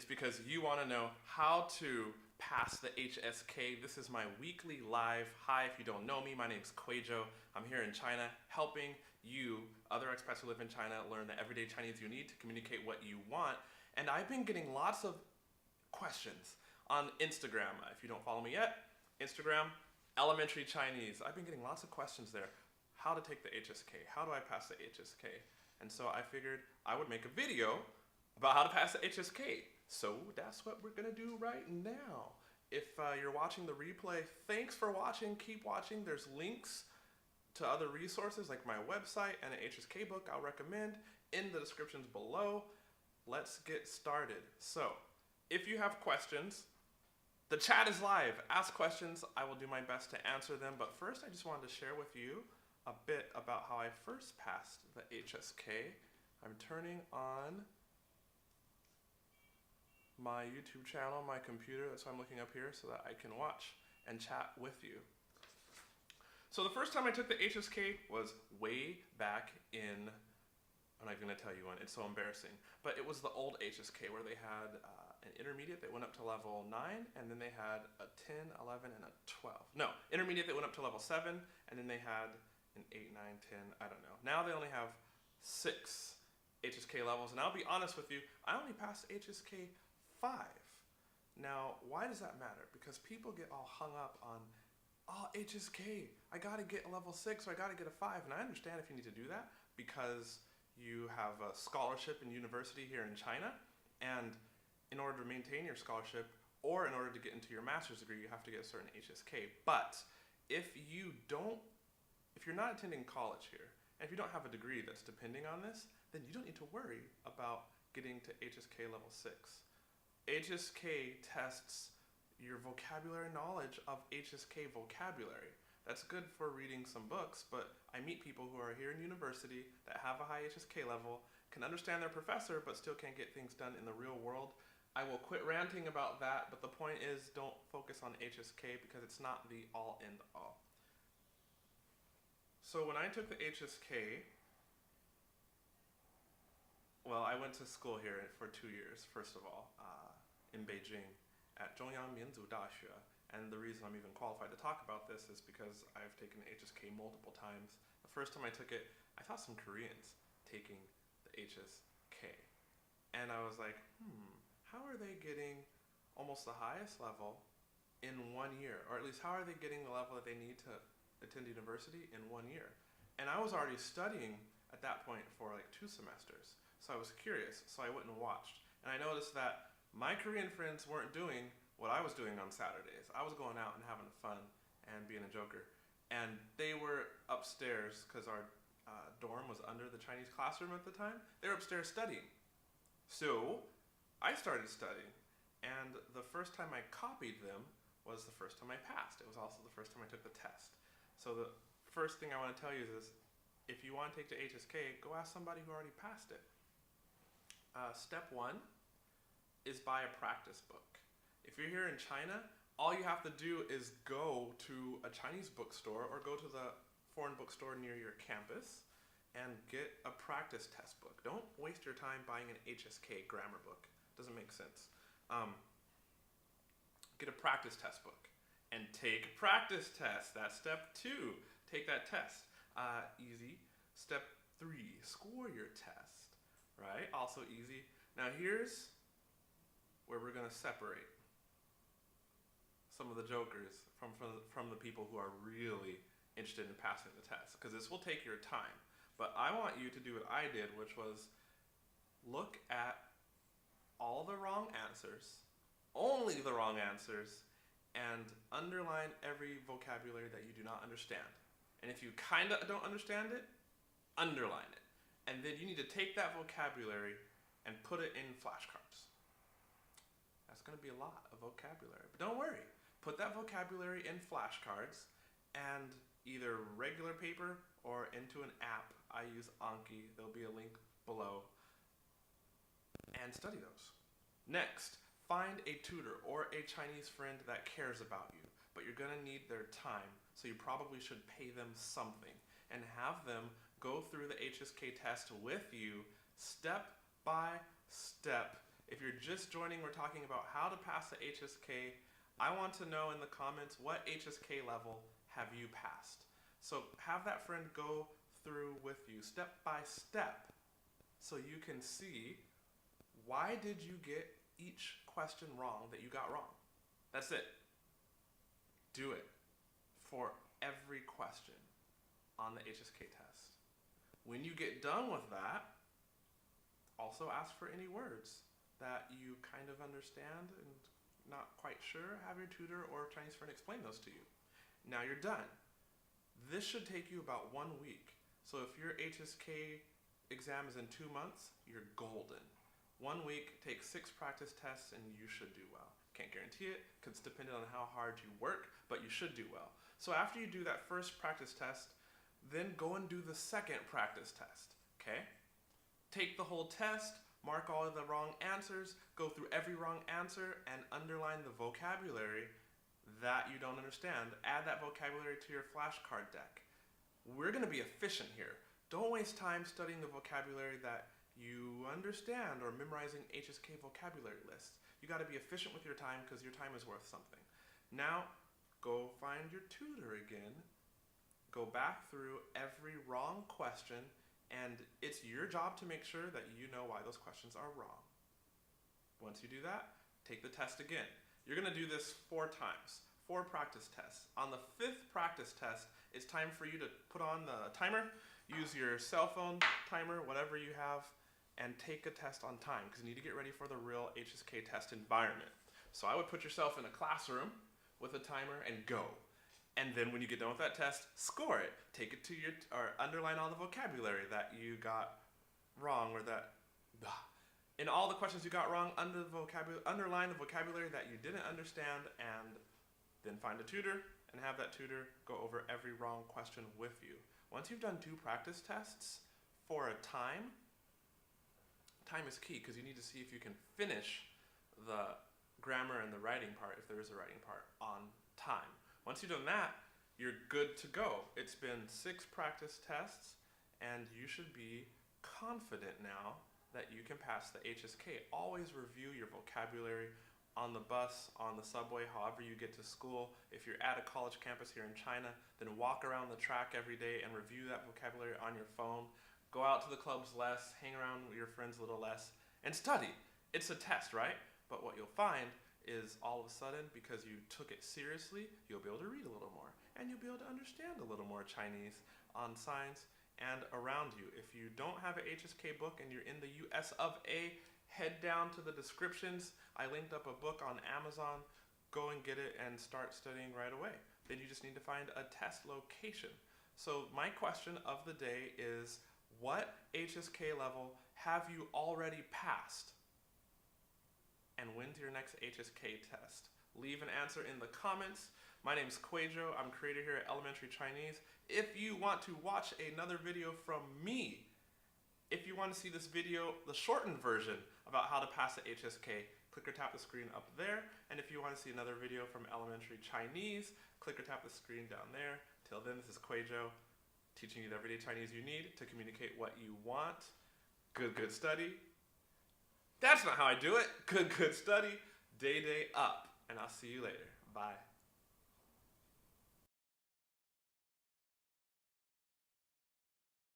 It's because you want to know how to pass the HSK. This is my weekly live. Hi, if you don't know me, my name is Kwadwo. I'm here in China helping you, other expats who live in China, learn the everyday Chinese you need to communicate what you want. And I've been getting lots of questions on Instagram. If you don't follow me yet, Instagram, elementary Chinese. I've been getting lots of questions there. How to take the HSK? How do I pass the HSK? And so I figured I would make a video about how to pass the HSK. So that's what we're gonna do right now. If you're watching the replay, thanks for watching, keep watching. There's links to other resources like my website and an HSK book I'll recommend in the descriptions below. Let's get started. So, if you have questions, the chat is live. Ask questions, I will do my best to answer them. But first, I just wanted to share with you a bit about how I first passed the HSK. I'm turning on my YouTube channel, my computer, that's why I'm looking up here, so that I can watch and chat with you. So the first time I took the HSK was way back in, I'm not even gonna tell you when, it's so embarrassing, but it was the old HSK where they had an intermediate that went up to level 9, and then they had a 10, 11, and a 12. No, intermediate that went up to level 7, and then they had an 8, 9, 10, I don't know. Now they only have 6 HSK levels, and I'll be honest with you, I only passed HSK 5. Now, why does that matter? Because people get all hung up on, oh, HSK, I gotta get a level 6 or I gotta get a 5. And I understand if you need to do that because you have a scholarship in university here in China. And in order to maintain your scholarship or in order to get into your master's degree, you have to get a certain HSK. But if you're not attending college here, and if you don't have a degree that's depending on this, then you don't need to worry about getting to HSK level 6. HSK tests your vocabulary knowledge of HSK vocabulary. That's good for reading some books, but I meet people who are here in university that have a high HSK level, can understand their professor, but still can't get things done in the real world. I will quit ranting about that, but the point is don't focus on HSK because it's not the all and all. So when I took the HSK, well, I went to school here for 2 years, first of all, in Beijing at Zhongyang Minzu Daxue. And the reason I'm even qualified to talk about this is because I've taken the HSK multiple times. The first time I took it, I saw some Koreans taking the HSK. And I was like, how are they getting almost the highest level in 1 year? Or at least how are they getting the level that they need to attend university in 1 year? And I was already studying at that point for like 2 semesters. So I was curious, so I went and watched. And I noticed that my Korean friends weren't doing what I was doing on Saturdays. I was going out and having fun and being a joker. And they were upstairs, because our dorm was under the Chinese classroom at the time. They were upstairs studying. So I started studying. And the first time I copied them was the first time I passed. It was also the first time I took the test. So the first thing I want to tell you is if you want to take the HSK, go ask somebody who already passed it. Step 1 is buy a practice book. If you're here in China, all you have to do is go to a Chinese bookstore or go to the foreign bookstore near your campus and get a practice test book. Don't waste your time buying an HSK grammar book. Doesn't make sense. Get a practice test book and take practice tests. That's step 2. Take that test. Easy. Step 3, score your test. Right? Also easy. Now here's where we're gonna separate some of the jokers from the people who are really interested in passing the test, because this will take your time. But I want you to do what I did, which was look at all the wrong answers, only the wrong answers, and underline every vocabulary that you do not understand. And if you kinda don't understand it, underline it. And then you need to take that vocabulary and put it in flashcards. That's gonna be a lot of vocabulary, but don't worry. Put that vocabulary in flashcards and either regular paper or into an app. I use Anki, there'll be a link below. And study those. Next, find a tutor or a Chinese friend that cares about you, but you're gonna need their time, so you probably should pay them something and have them go through the HSK test with you step by step If you're just joining, we're talking about how to pass the HSK. I want to know in the comments, what HSK level have you passed? So have that friend go through with you step by step so you can see, why did you get each question wrong that you got wrong? That's it. Do it for every question on the HSK test. When you get done with that, also ask for any words that you kind of understand and not quite sure. Have your tutor or Chinese friend explain those to you. Now you're done. This should take you about 1 week. So if your HSK exam is in 2 months, you're golden. 1 week, take 6 practice tests, and you should do well. Can't guarantee it, because it's dependent on how hard you work, but you should do well. So after you do that first practice test, then go and do the second practice test, okay? Take the whole test, mark all of the wrong answers, go through every wrong answer, and underline the vocabulary that you don't understand. Add that vocabulary to your flashcard deck. We're gonna be efficient here. Don't waste time studying the vocabulary that you understand or memorizing HSK vocabulary lists. You gotta be efficient with your time because your time is worth something. Now, go find your tutor again, go back through every wrong question, and it's your job to make sure that you know why those questions are wrong. Once you do that, take the test again. You're gonna do this 4 times, 4 practice tests. On the 5th practice test, it's time for you to put on the timer, use your cell phone timer, whatever you have, and take a test on time, because you need to get ready for the real HSK test environment. So I would put yourself in a classroom with a timer and go. And then when you get done with that test, score it. Take it to your, or underline all the vocabulary that you got wrong, or that, in all the questions you got wrong, underline the vocabulary that you didn't understand, and then find a tutor and have that tutor go over every wrong question with you. Once you've done 2 practice tests for a time is key, because you need to see if you can finish the grammar and the writing part, if there is a writing part, on time. Once you've done that, you're good to go. It's been 6 practice tests, and you should be confident now that you can pass the HSK. Always review your vocabulary on the bus, on the subway, however you get to school. If you're at a college campus here in China, then walk around the track every day and review that vocabulary on your phone. Go out to the clubs less, hang around with your friends a little less, and study. It's a test, right? But what you'll find is all of a sudden, because you took it seriously, you'll be able to read a little more, and you'll be able to understand a little more Chinese on signs and around you. If you don't have an HSK book and you're in the US of A, head down to the descriptions. I linked up a book on Amazon. Go and get it and start studying right away. Then you just need to find a test location. So my question of the day is, what HSK level have you already passed? And when's your next HSK test? Leave an answer in the comments. My name's Kwadwo. I'm creator here at Elementary Chinese. If you want to watch another video from me, if you want to see this video, the shortened version about how to pass the HSK, click or tap the screen up there. And if you want to see another video from Elementary Chinese, click or tap the screen down there. Till then, this is Kwadwo, teaching you the everyday Chinese you need to communicate what you want. Good study. That's not how I do it. Good study. Day up. And I'll see you later. Bye.